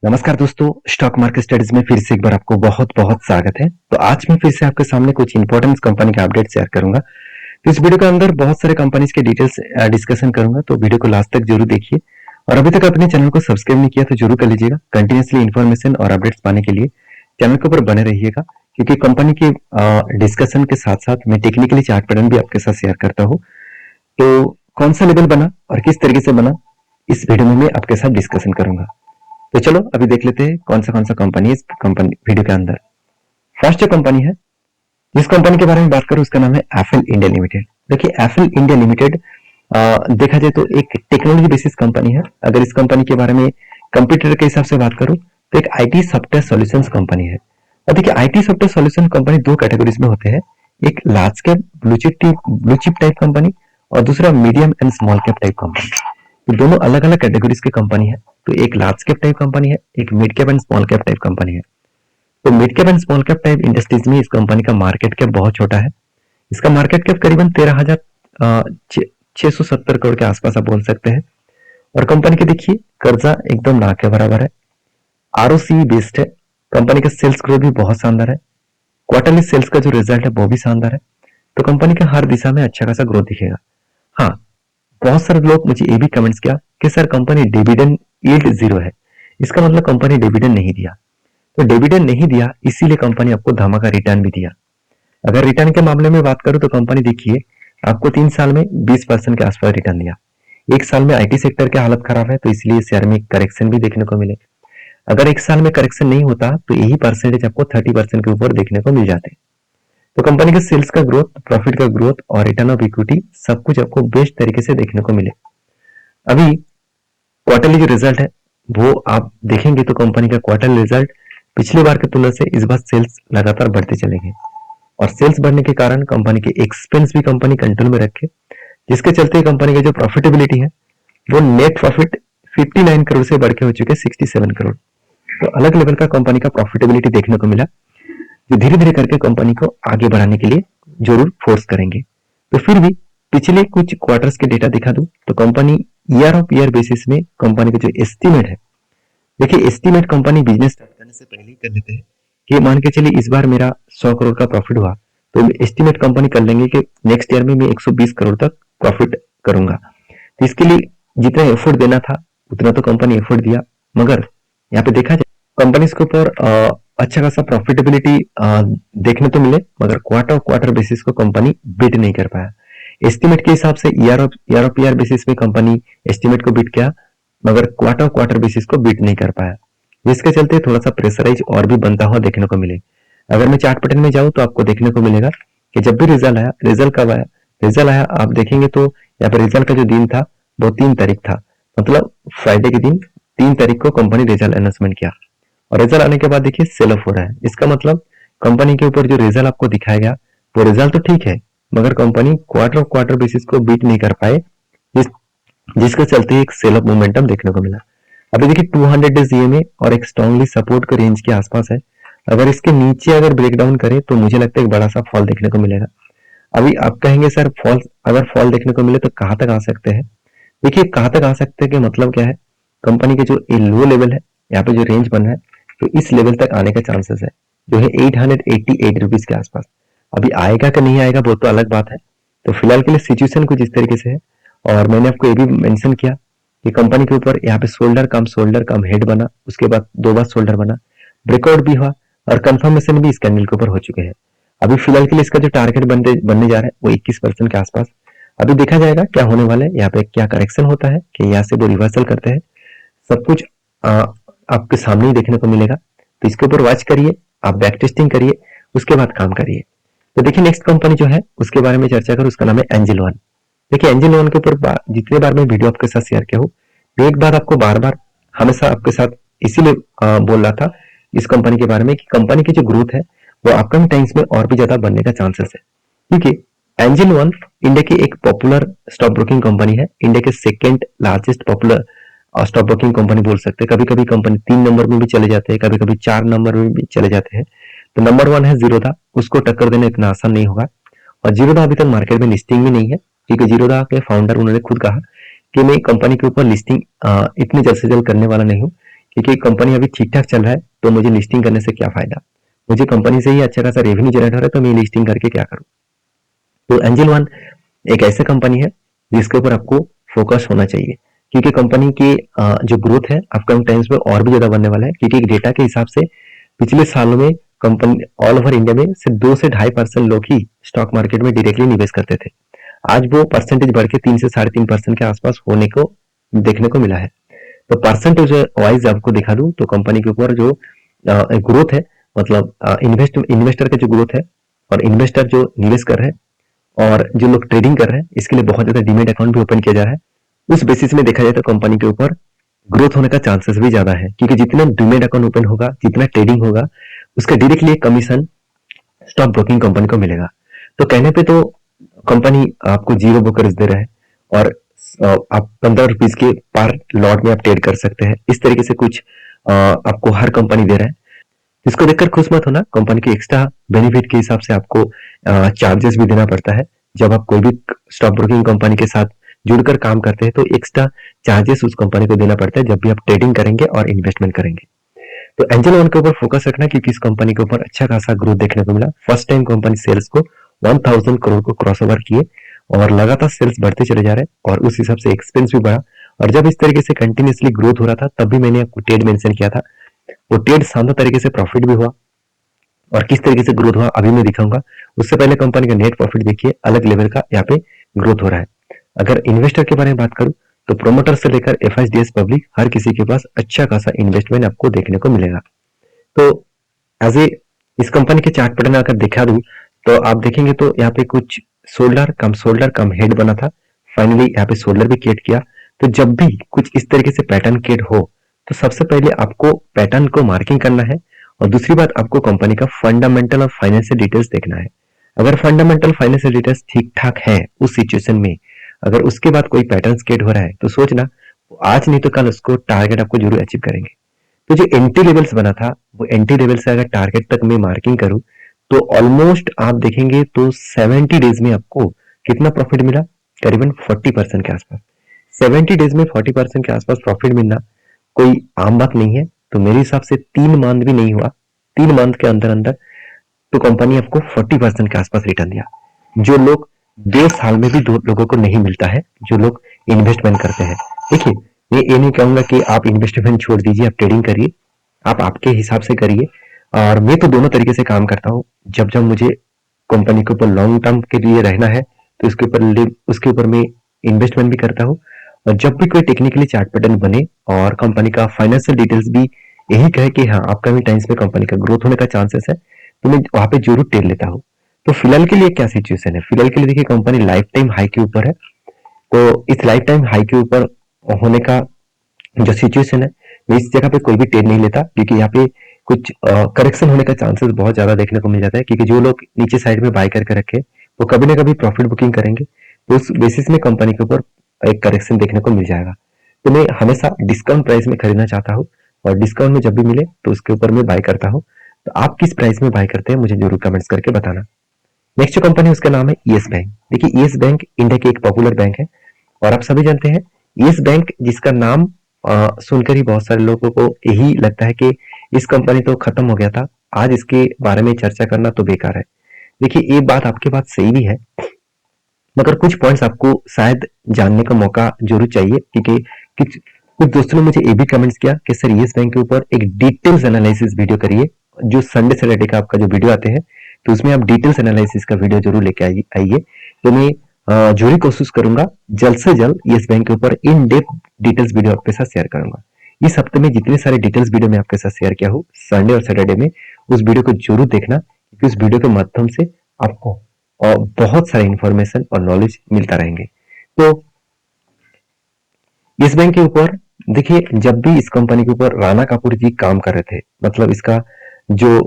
नमस्कार दोस्तों, stock market studies में फिर से एक बार आपको बहुत-बहुत स्वागत है। तो आज मैं फिर से आपके सामने कुछ इंपॉर्टेंट कंपनी का अपडेट शेयर करूंगा। तो इस वीडियो के अंदर बहुत सारे कंपनीज के डिटेल्स डिस्कशन करूंगा, तो वीडियो को लास्ट तक जरूर देखिए। और अभी तक अपने चैनल को सब्सक्राइब नहीं किया तो जरूर कर लीजिएगा। कंटिन्यूसली इन्फॉर्मेशन और अपडेट्स पाने के लिए चैनल के ऊपर बने रहिएगा, क्योंकि कंपनी के डिस्कशन के साथ-साथ मैं टेक्निकली चार्ट पैटर्न भी आपके साथ शेयर करता हूँ। तो कौन सा लेवल बना और किस तरीके से बना, इस वीडियो में मैं आपके साथ डिस्कशन करूंगा। तो चलो अभी देख लेते हैं कौन सा कंपनी है इस कंपनी वीडियो के अंदर। फर्स्ट जो कंपनी है, जिस कंपनी के बारे में बात करूं, उसका नाम है एफएल इंडिया लिमिटेड। देखिए एफएल इंडिया लिमिटेड देखा जाए तो एक टेक्नोलॉजी बेसिस कंपनी है। अगर इस कंपनी के बारे में कंप्यूटर के हिसाब से बात करूं तो एक आईटी सॉफ्टवेयर सॉल्यूशंस कंपनी है। और देखिए आईटी सॉफ्टवेयर सॉल्यूशन कंपनी दो कैटेगरीज में होते हैं। एक large cap blue chip type company और दूसरा medium and small cap type company. तो दोनों अलग अलग कैटेगरीज की कंपनी है। तो एक लार्ज कैप टाइप कंपनी है, एक mid cap and small cap type company है। तो mid cap and small cap type industries में इस कंपनी का मार्केट कैप बहुत छोटा है। इसका मार्केट कैप करीबन 13,670 करोड़ के आसपास आप बोल सकते हैं। और कंपनी के देखिए कर्जा एकदम ना के बराबर है। आरओसी बेस्ड है। कंपनी का सेल्स ग्रोथ भी बहुत शानदार है। क्वार्टरली सेल्स का जो रिजल्ट है वो भी शानदार है। तो कंपनी का हर दिशा में अच्छा खासा ग्रोथ दिखेगा। हाँ, बहुत सारे लोग मुझे ये भी कमेंट्स किया कि सर कंपनी डिविडेंड यील्ड 0 है। इसका मतलब कंपनी डिविडेंड नहीं दिया। तो डिविडेंड नहीं दिया इसीलिए कंपनी आपको धमाका रिटर्न भी दिया। अगर रिटर्न के मामले में बात करूं तो कंपनी देखिए आपको 3 साल में 20% के आसपास रिटर्न दिया। एक साल में आईटी सेक्टर की हालत खराब है तो इसलिए शेयर में करेक्शन भी देखने को मिले। अगर एक साल में करेक्शन नहीं होता तो यही परसेंटेज आपको 30% के ऊपर देखने को मिल जाते। तो कंपनी के सेल्स का ग्रोथ, प्रॉफिट का ग्रोथ और रिटर्न ऑफ इक्विटी सब कुछ आपको बेस्ट तरीके से देखने को मिले। अभी क्वार्टरली जो रिजल्ट है वो आप देखेंगे तो कंपनी का क्वार्टरली रिजल्ट पिछली बार की तुलना से इस बार सेल्स लगातार बढ़ते चले गए। और सेल्स बढ़ने के कारण कंपनी के एक्सपेंस भी कंपनी कंट्रोल में रखे, जिसके चलते कंपनी की जो प्रॉफिटेबिलिटी है वो नेट प्रॉफिट 59 करोड़ से बढ़ के हो चुके 67 करोड़। तो अलग लेवल का कंपनी का प्रॉफिटेबिलिटी देखने को मिला, जो धीरे धीरे करके कंपनी को आगे बढ़ाने के लिए जरूर फोर्स करेंगे। तो फिर भी पिछले कुछ क्वार्टर्स के डेटा दिखा दूं तो company year of year basis में कंपनी का जो एस्टिमेट है, देखिए एस्टिमेट कंपनी बिजनेस स्टार्ट करने से पहले ही कर लेते हैं कि मान के चलिए इस बार मेरा 100 करोड़ का प्रॉफिट हुआ तो एस्टिमेट कंपनी कर लेंगे कि नेक्स्ट ईयर में मैं 120 करोड़ तक प्रॉफिट करूंगा। तो इसके लिए जितना एफर्ट देना था उतना तो कंपनी एफर्ट दिया, मगर यहाँ पे देखा जाए कंपनीज के ऊपर अच्छा खासा प्रॉफिटेबिलिटी देखने तो मिले, मगर क्वार्टर बेसिस को कंपनी बीट नहीं कर पाया। एस्टिमेट के हिसाब से ईयर ऑफ ईयर बेसिस में कंपनी एस्टिमेट को बीट किया, मगर क्वार्टर बेसिस को बीट नहीं कर पाया, जिसके चलते थोड़ा सा प्रेशराइज और भी बनता हुआ देखने को मिले। अगर मैं चार्ट पैटर्न में जाऊं तो आपको देखने को मिलेगा कि जब भी रिजल्ट आया, रिजल्ट कब आया, रिजल्ट आया आप देखेंगे तो यहाँ पर रिजल्ट का जो दिन था वो 3 तारीख था। मतलब फ्राइडे के दिन 3 तारीख को कंपनी रिजल्ट अनाउंसमेंट किया और रिजल्ट आने के बाद देखिए सेल ऑफ हो रहा है। इसका मतलब कंपनी के ऊपर जो रिजल्ट आपको दिखाया गया वो रिजल्ट तो ठीक है, मगर कंपनी क्वार्टर बेसिस को बीट नहीं कर पाए, जिस जिसके चलते एक सेल ऑफ मोमेंटम देखने को मिला। अभी देखिए 200 डेज ईएमए और एक स्ट्रांगली सपोर्ट के रेंज के आसपास है। अगर इसके नीचे अगर ब्रेक डाउन करे तो मुझे लगता है एक बड़ा सा फॉल देखने को मिलेगा। अभी आप कहेंगे सर फॉल, अगर फॉल देखने को मिले तो कहां तक आ सकते हैं? देखिए कहां तक आ सकते हैं कि मतलब क्या है, कंपनी के जो लो लेवल है, यहाँ पे जो रेंज बन रहा है तो इस लेवल तक आने का चांसेस है, जो है 888 रुपीज के आसपास। अभी आएगा कि नहीं आएगा वो तो अलग बात है। तो फिलहाल के लिए सिचुएशन कुछ इस तरीके से है। और मैंने आपको ये भी मेंशन किया कि कंपनी के ऊपर यहाँ पे शोल्डर कम हेड बना, उसके बाद 2 बार शोल्डर बना, ब्रेकआउट भी हुआ और कंफर्मेशन भी इस कैंडल के ऊपर हो चुके हैं। अभी फिलहाल के लिए इसका जो टारगेट बनने जा रहा है वो 21% के आसपास। अभी देखा जाएगा क्या होने वाला है, यहाँ पे क्या करेक्शन होता है कि यहाँ से वो रिवर्सल करते हैं, सब कुछ आपके सामने ही देखने को मिलेगा। तो इसके ऊपर वॉच करिए, आप बैक टेस्टिंग करिए, उसके बाद काम करिए। तो देखिए नेक्स्ट कंपनी जो है उसके बारे में चर्चा करूं, उसका नाम है एंजल वन। देखिए एंजल वन के ऊपर जितने बार मैं वीडियो आपके साथ शेयर किया हूँ, एक बात आपको बार बार हमेशा आपके साथ इसीलिए बोल रहा था इस कंपनी के बारे में कि कंपनी की जो ग्रोथ है वो अपकमिंग टाइम्स में और भी ज्यादा बनने का चांसेस है। क्योंकि एंजल वन इंडिया की एक पॉपुलर स्टॉक ब्रोकिंग कंपनी है, इंडिया के second largest popular stock broking company बोल सकते हैं। कभी कभी कंपनी 3 नंबर में भी चले जाते हैं, कभी कभी 4 नंबर में भी चले जाते हैं। तो नंबर 1 है जीरोधा, उसको टक्कर देना इतना आसान नहीं होगा। और जीरोधा अभी तक मार्केट में लिस्टिंग भी नहीं है, क्योंकि जीरोधा के फाउंडर उन्होंने खुद कहा कि मैं कंपनी के ऊपर लिस्टिंग इतनी जल्द से जल्द करने वाला नहीं हूँ, क्योंकि कंपनी अभी ठीक ठाक चल रहा है, तो मुझे लिस्टिंग करने से क्या फायदा, मुझे कंपनी से ही अच्छा खासा रेवेन्यू जनरेट हो रहा है, तो मैं लिस्टिंग करके क्या करूँ। तो एंजल वन एक ऐसा कंपनी है जिसके ऊपर आपको फोकस होना चाहिए, क्योंकि कंपनी की जो ग्रोथ है अपकमिंग टाइम्स में और भी ज्यादा बनने वाला है, क्योंकि एक डेटा के हिसाब से पिछले सालों में कंपनी ऑल ओवर इंडिया में सिर्फ 2 से 2.5% लोग ही स्टॉक मार्केट में डायरेक्टली निवेश करते थे। आज वो परसेंटेज बढ़ के 3 से 3.5% के आसपास होने को देखने को मिला है। तो परसेंटेज वाइज आपको दिखा दूं तो कंपनी के ऊपर जो ग्रोथ है, मतलब इन्वेस्टर का जो ग्रोथ है और इन्वेस्टर जो निवेश कर रहे हैं और जो लोग ट्रेडिंग कर रहे हैं, इसके लिए बहुत ज्यादा डीमेट अकाउंट भी ओपन किया जा रहा है। उस बेसिस में देखा जाए तो कंपनी के ऊपर ग्रोथ होने का चांसेस भी ज्यादा है, क्योंकि जितना डीमेट अकाउंट ओपन होगा, जितना ट्रेडिंग होगा, उसका डायरेक्टली एक कमीशन स्टॉक ब्रोकिंग कंपनी को मिलेगा। तो कहने पे तो कंपनी आपको 0 ब्रोकरेज दे रहा है और आप 15 रुपीज के पर लॉट में आप ट्रेड कर सकते हैं। इस तरीके से कुछ आपको हर कंपनी दे रहा है। इसको देखकर खुश मत होना, कंपनी के एक्स्ट्रा बेनिफिट के हिसाब से आपको चार्जेस भी देना पड़ता है। जब आप कोई भी स्टॉक ब्रोकिंग कंपनी के साथ जुड़कर काम करते हैं तो एक्स्ट्रा चार्जेस उस कंपनी को देना पड़ता है जब भी आप ट्रेडिंग करेंगे और इन्वेस्टमेंट करेंगे। तो एंजल वन के ऊपर फोकस रखना, क्योंकि इस कंपनी के ऊपर अच्छा खासा ग्रोथ देखने को मिला। फर्स्ट टाइम कंपनी सेल्स को 1000 करोड़ को क्रॉस ओवर किए और लगातार सेल्स बढ़ते चले जा रहे हैं और उस हिसाब से एक्सपेंस भी बढ़ा। और जब इस तरीके से कंटिन्यूसली ग्रोथ हो रहा था तब भी मैंने आपको ट्रेड मेंशन किया था, वो ट्रेड शानदार तरीके से प्रॉफिट भी हुआ। और किस तरीके से ग्रोथ हुआ अभी मैं दिखाऊंगा। उससे पहले कंपनी का नेट प्रॉफिट देखिए, अलग लेवल का यहाँ पे ग्रोथ हो रहा है। अगर इन्वेस्टर के बारे में बात करूं तो प्रोमोटर से लेकर एफआईडीएस पब्लिक हर किसी के पास अच्छा खासा इन्वेस्टमेंट आपको देखने को मिलेगा। तो एज ए इस कंपनी के चार्ट पैटर्न अगर दिखा दूं तो आप देखेंगे तो यहाँ पे कुछ शोल्डर कम हेड बना था, फाइनली यहाँ पे शोल्डर भी क्रिएट किया। तो जब भी कुछ इस तरीके से पैटर्न क्रिएट हो तो सबसे पहले आपको पैटर्न को मार्किंग करना है और दूसरी बात आपको कंपनी का फंडामेंटल और फाइनेंशियल डिटेल्स देखना है। अगर फंडामेंटल फाइनेंशियल डिटेल्स ठीक ठाक है उस सिचुएशन में, अगर उसके बाद कोई पैटर्न क्रिएट हो रहा है तो सोचना आज नहीं तो कल उसको टारगेट आपको जरूर अचीव करेंगे। तो जो एंट्री लेवल्स बना था वो एंट्री लेवल से अगर टारगेट तक मैं मार्किंग करूं तो ऑलमोस्ट आप देखेंगे तो 70 डेज में आपको कितना प्रॉफिट मिला, करीबन 40% के आसपास। 70 डेज में 40% के आसपास प्रॉफिट मिलना कोई आम बात नहीं है। तो मेरे हिसाब से 3 मंथ भी नहीं हुआ, 3 मंथ के अंदर अंदर तो कंपनी आपको 40% के आसपास रिटर्न दिया, जो लोग 2 साल में भी 2 लोगों को नहीं मिलता है जो लोग इन्वेस्टमेंट करते हैं। देखिए मैं ये नहीं कहूंगा कि आप इन्वेस्टमेंट छोड़ दीजिए, आप ट्रेडिंग करिए, आप आपके हिसाब से करिए। और मैं तो दोनों तरीके से काम करता हूँ। जब जब मुझे कंपनी के ऊपर लॉन्ग टर्म के लिए रहना है तो उसके ऊपर मैं इन्वेस्टमेंट भी करता हूँ। और जब भी कोई टेक्निकली चार्ट पैटर्न बने और कंपनी का फाइनेंशियल डिटेल्स भी यही कहे कि हाँ अपकमिंग टाइम्स में कंपनी का ग्रोथ होने का चांसेस है, तो मैं वहां पे जरूर ट्रेड लेता हूँ। तो फिलहाल के लिए क्या सिचुएशन है, फिलहाल के लिए देखिए कंपनी लाइफ टाइम हाई के ऊपर है। तो इस लाइफ टाइम हाई के ऊपर होने का जो सिचुएशन है, मैं इस जगह पे कोई भी ट्रेड नहीं लेता, क्योंकि यहाँ पे कुछ करेक्शन होने का चांसेस बहुत ज्यादा देखने को मिल जाता है। क्योंकि जो लोग नीचे साइड में बाय करके रखे वो कभी ना कभी प्रॉफिट बुकिंग करेंगे, तो उस बेसिस में कंपनी के ऊपर एक करेक्शन देखने को मिल जाएगा। तो मैं हमेशा डिस्काउंट प्राइस में खरीदना चाहता हूँ और डिस्काउंट में जब भी मिले तो उसके ऊपर मैं बाय करता हूँ। तो आप किस प्राइस में बाय करते हैं मुझे जरूर कमेंट्स करके बताना। नेक्स्ट जो कंपनी है उसका नाम है येस बैंक। देखिए येस बैंक इंडिया की एक पॉपुलर बैंक है और आप सभी जानते हैं येस बैंक जिसका नाम सुनकर ही बहुत सारे लोगों को यही लगता है कि इस कंपनी तो खत्म हो गया था, आज इसके बारे में चर्चा करना तो बेकार है। देखिए ये बात आपके बात सही भी है, मगर कुछ पॉइंट्स आपको शायद जानने का मौका जरूर चाहिए, क्योंकि कुछ कुछ दोस्तों ने मुझे ये भी कमेंट्स किया कि सर येस बैंक के ऊपर एक डिटेल्स एनालिसिस वीडियो करिए। जो संडे सैटरडे का आपका जो वीडियो आते हैं तो उसमें आप डिटेल्स एनालिसिस का वीडियो जरूर लेके आइए। तो मैं जरूर कोशिश करूंगा जल्द से जल्द येस बैंक के ऊपर इन डेप्थ डिटेल्स वीडियो आपके साथ शेयर करूंगा। इस हफ्ते में जितने सारे डिटेल्स वीडियो मैं आपके साथ शेयर किया हूँ संडे और सैटरडे में, उस वीडियो को जरूर देखना, क्योंकि उस वीडियो के माध्यम से आपको और बहुत सारे इंफॉर्मेशन और नॉलेज मिलता रहेंगे। तो इस बैंक के ऊपर देखिए जब भी इस कंपनी के ऊपर राणा कपूर जी काम कर रहे थे, मतलब इसका जो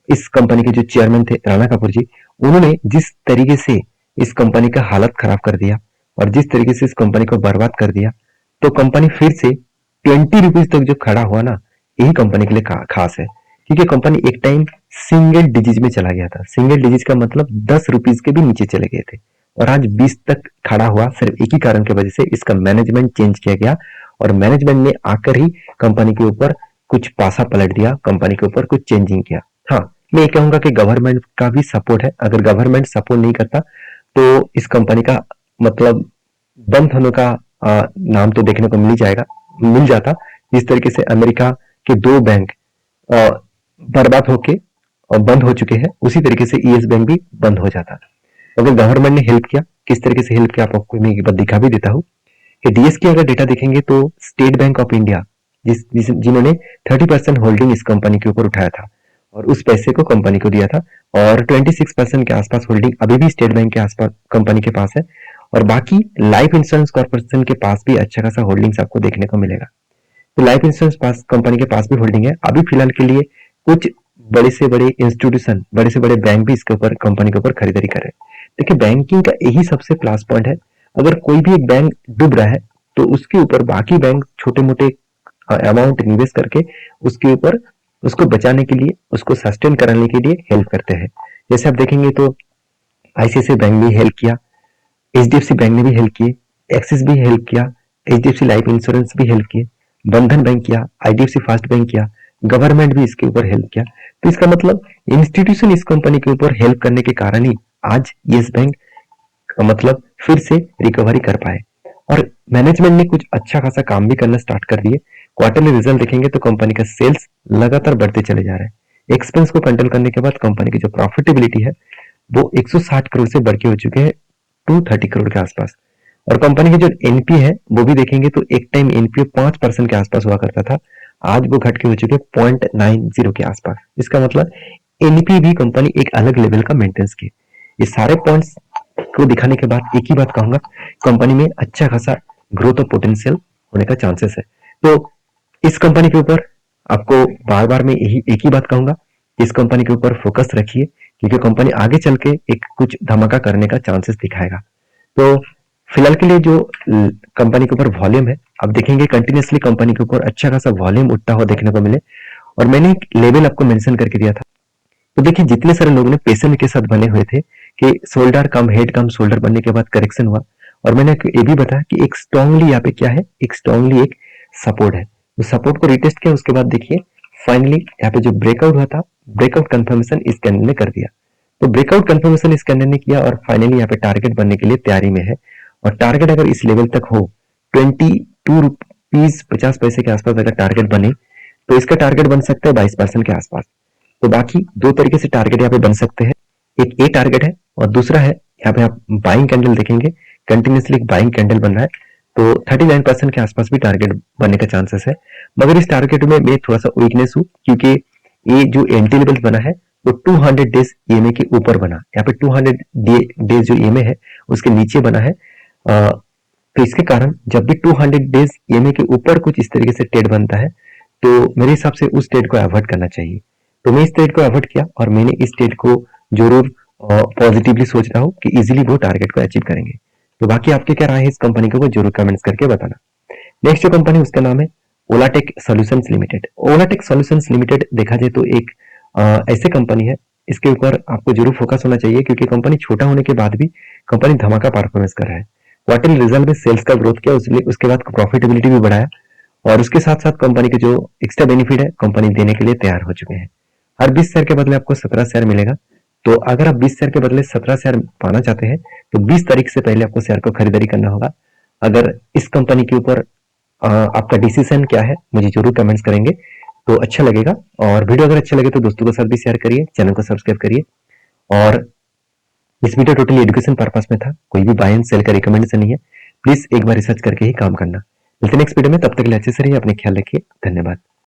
इस कंपनी के जो चेयरमैन थे राणा कपूर जी, उन्होंने जिस तरीके से इस कंपनी का हालत खराब कर दिया और जिस तरीके से इस कंपनी को बर्बाद कर दिया, तो कंपनी फिर से 20 रुपीज तक जो खड़ा हुआ ना, यही कंपनी के लिए खास है। क्योंकि कंपनी एक टाइम सिंगल डिजिट में चला गया था, सिंगल डिजिट का मतलब 10 रुपीज के भी नीचे चले गए थे और आज 20 तक खड़ा हुआ सिर्फ एक ही कारण की वजह से, इसका मैनेजमेंट चेंज किया गया और मैनेजमेंट ने आकर ही कंपनी के ऊपर कुछ पासा पलट दिया, कंपनी के ऊपर कुछ चेंजिंग किया। हाँ, मैं ये कहूंगा कि गवर्नमेंट का भी सपोर्ट है। अगर गवर्नमेंट सपोर्ट नहीं करता तो इस कंपनी का मतलब बंद होने का नाम तो देखने को मिल जाता। जिस तरीके से अमेरिका के 2 बैंक बर्बाद होके और बंद हो चुके हैं, उसी तरीके से ईएस बैंक भी बंद हो जाता। अगर गवर्नमेंट ने हेल्प किया, किस तरीके से हेल्प किया आपको मैं एक बार दिखा भी देता हूँ कि डीएस की अगर डेटा देखेंगे तो स्टेट बैंक ऑफ इंडिया जिन्होंने 30% होल्डिंग इस कंपनी के ऊपर उठाया था और उस पैसे को कंपनी को दिया था, और 26% के आसपास होल्डिंग अभी भी स्टेट बैंक के आसपास कंपनी के पास है। और बाकी लाइफ इंश्योरेंस कॉर्पोरेशन के पास भी अच्छा खासा होल्डिंग्स आपको देखने को मिलेगा। तो लाइफ इंश्योरेंस पास कंपनी के पास भी होल्डिंग है। अभी फिलहाल के लिए कुछ बड़े से बड़े इंस्टीट्यूशन, बड़े से बड़े बैंक भी इसके ऊपर कंपनी के ऊपर खरीदारी कर रहे हैं। देखिए, बैंकिंग का यही सबसे प्लस पॉइंट है। अगर कोई भी एक बैंक डूब रहा है तो उसके ऊपर बाकी बैंक छोटे मोटे अमाउंट निवेश करके उसके ऊपर उसको बचाने के लिए, उसको सस्टेन कराने के लिए हेल्प करते हैं। जैसे आप देखेंगे तो आईसीआईसीआई बैंक ने हेल्प किया, एचडीएफसी बैंक ने भी हेल्प किए, एक्सिस भी हेल्प किया, एचडीएफसी लाइफ इंश्योरेंस भी हेल्प किए, बंधन बैंक किया, आईडीएफसी फर्स्ट बैंक किया, गवर्नमेंट भी इसके ऊपर हेल्प किया। तो इसका मतलब इंस्टीट्यूशन इस कंपनी के ऊपर हेल्प करने के कारण ही आज येस बैंक का मतलब फिर से रिकवरी कर पाए। और मैनेजमेंट ने कुछ अच्छा खासा काम भी करना स्टार्ट कर दिए। क्वार्टरली रिजल्ट देखेंगे तो कंपनी का सेल्स लगातार बढ़ते चले जा रहे हैं। एक्सपेंस को कंट्रोल करने के बाद कंपनी की जो प्रॉफिटेबिलिटी है वो 160 करोड़ से बढ़ के हो चुके हैं 230 करोड़ के आसपास। और कंपनी की जो एनपी है वो भी देखेंगे तो एक टाइम एनपीए 5% के आसपास हुआ करता था, आज वो घट के हो चुके 0.90 के आसपास। इसका मतलब एनपी भी कंपनी एक अलग लेवल का मेंटेनेंस की। ये सारे पॉइंट्स को दिखाने के बाद एक ही बात कहूंगा, कंपनी में अच्छा खासा ग्रोथ और पोटेंशियल होने का चांसेस है। तो इस कंपनी के ऊपर आपको बार बार मैं यही एक ही बात कहूंगा, इस कंपनी के ऊपर फोकस रखिए क्योंकि कंपनी आगे चल के एक कुछ धमाका करने का चांसेस दिखाएगा। तो फिलहाल के लिए जो कंपनी के ऊपर वॉल्यूम है, आप देखेंगे कंटिन्यूसली कंपनी के ऊपर अच्छा खासा वॉल्यूम उठता हुआ देखने को मिले। और मैंने एक लेवल आपको मेंशन करके दिया था, तो देखिए जितने सारे लोगों ने पेशेंट के साथ बने हुए थे कि शोल्डर कम हेड कम शोल्डर बनने के बाद करेक्शन हुआ, और मैंने ये भी बताया कि एक स्ट्रांगली यहाँ पे क्या है, एक स्ट्रांगली एक सपोर्ट है। तो सपोर्ट को रिटेस्ट किया, उसके बाद देखिए फाइनली यहाँ पे जो ब्रेकआउट हुआ था, ब्रेकआउट कंफर्मेशन इस कैंडल ने कर दिया। तो ब्रेकआउट कंफर्मेशन इस कैंडल ने किया और फाइनली यहाँ पे टारगेट बनने के लिए तैयारी में है। और टारगेट अगर इस लेवल तक हो 22 रुपीज 50 पैसे के आसपास अगर टारगेट बने तो इसका टारगेट बन सकता है 22% के आसपास। तो बाकी दो तरीके से टारगेट यहाँ पे बन सकते हैं, एक ए टारगेट है और दूसरा है यहाँ पे आप बाइंग कैंडल देखेंगे, कंटिन्यूसली एक बाइंग कैंडल बन रहा है, तो 39% के आसपास भी टारगेट बनने का चांसेस है। मगर इस टारगेट में मैं थोड़ा सा वीकनेस हूँ क्योंकि ये जो एंटी लेवल बना है वो 200 डेज ईएमए के ऊपर बना, यहाँ पे 200 डेज जो ईएमए है उसके नीचे बना है। तो इसके कारण जब भी 200 डेज ईएमए के ऊपर कुछ इस तरीके से ट्रेड बनता है तो मेरे हिसाब से उस ट्रेड को अवॉइड करना चाहिए। तो मैं इस ट्रेड को अवॉइड किया और मैंने इस ट्रेड को जरूर पॉजिटिवली सोच रहा हूँ कि इजीली वो टारगेट को अचीव करेंगे। तो बाकी आपके क्या राय है इस कंपनी को जरूर कमेंट्स करके बताना। नेक्स्ट जो कंपनी उसका नाम है ओलाटेक सॉल्यूशंस लिमिटेड। ओलाटेक सॉल्यूशंस लिमिटेड देखा जाए तो एक ऐसे कंपनी है, इसके ऊपर आपको जरूर फोकस होना चाहिए क्योंकि कंपनी छोटा होने के बाद भी कंपनी धमाका परफॉर्मेंस कर रहा है। क्वार्टरली रिजल्ट में सेल्स का ग्रोथ किया, उसके बाद प्रॉफिटेबिलिटी भी बढ़ाया और उसके साथ साथ कंपनी के जो एक्स्ट्रा बेनिफिट है कंपनी देने के लिए तैयार हो चुके हैं। हर 20 शेयर के बदले आपको 17 शेयर मिलेगा। तो अगर आप 20 शेयर के बदले 17 शेयर पाना चाहते हैं तो 20 तारीख से पहले आपको शेयर को खरीदारी करना होगा। अगर इस कंपनी के ऊपर आपका डिसीजन क्या है मुझे जरूर कमेंट्स करेंगे तो अच्छा लगेगा। और वीडियो अगर अच्छा लगे तो दोस्तों के साथ भी शेयर करिए, चैनल को सब्सक्राइब करिए। और इस वीडियो टोटली एजुकेशन पर्पस में था, कोई भी बाय एंड सेल का रिकमेंडेशन नहीं है। प्लीज एक बार रिसर्च करके ही काम करना। मिलते नेक्स्ट वीडियो में, तब तक के लिए अच्छे से रहिए, अपने ख्याल रखिए, धन्यवाद।